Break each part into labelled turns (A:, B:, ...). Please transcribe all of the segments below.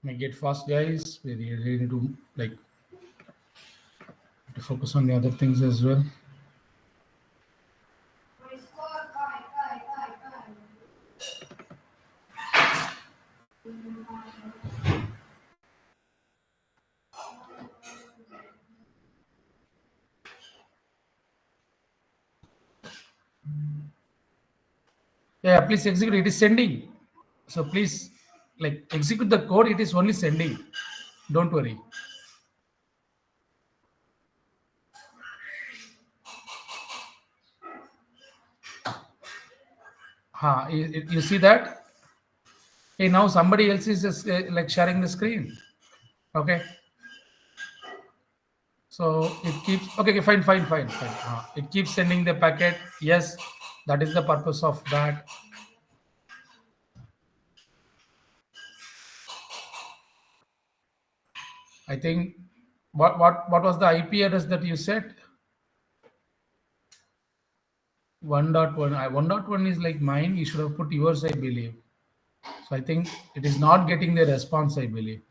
A: Make it fast, guys. We really need to to focus on the other things as well. Yeah, please execute. It is sending. So please execute the code. It is only sending. Don't worry. You see that? Hey, now somebody else is just, sharing the screen. Okay. So it keeps okay, fine. It keeps sending the packet. Yes, that is the purpose of that. I think what was the IP address that you said? 1.1. 1.1 is like mine. You should have put yours, I believe. So I think it is not getting the response, I believe.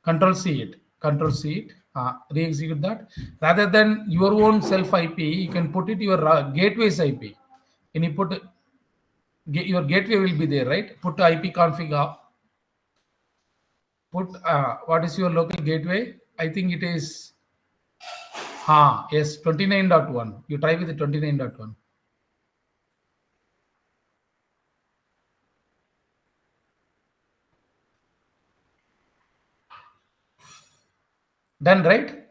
A: Control C it. Control C it. Re-execute that. Rather than your own self IP, you can put it your gateway's IP. Can you put your gateway will be there, right? Put IP config up. Put what is your local gateway? I think it is yes, 29.1. You try with the 29.1. Done, right?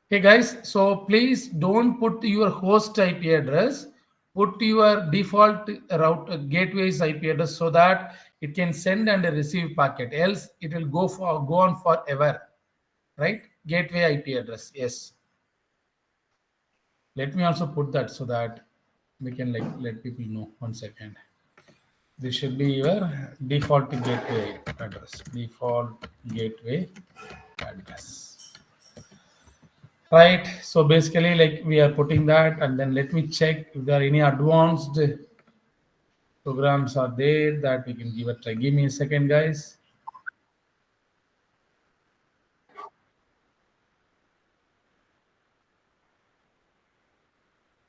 A: Hey guys, so please don't put your host IP address. Put your default route gateway's IP address so that it can send and receive packet. Else it will go on forever, right? Gateway IP address. Yes. Let me also put that so that we can let people know. 1 second. This should be your default gateway address. Default gateway address. Right. So basically, we are putting that, and then let me check if there are any advanced programs are there that we can give a try. Give me a second, guys.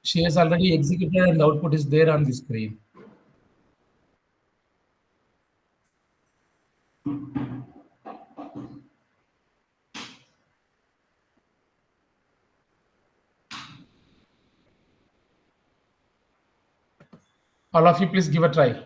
A: She has already executed, and the output is there on the screen. All of you, please give a try.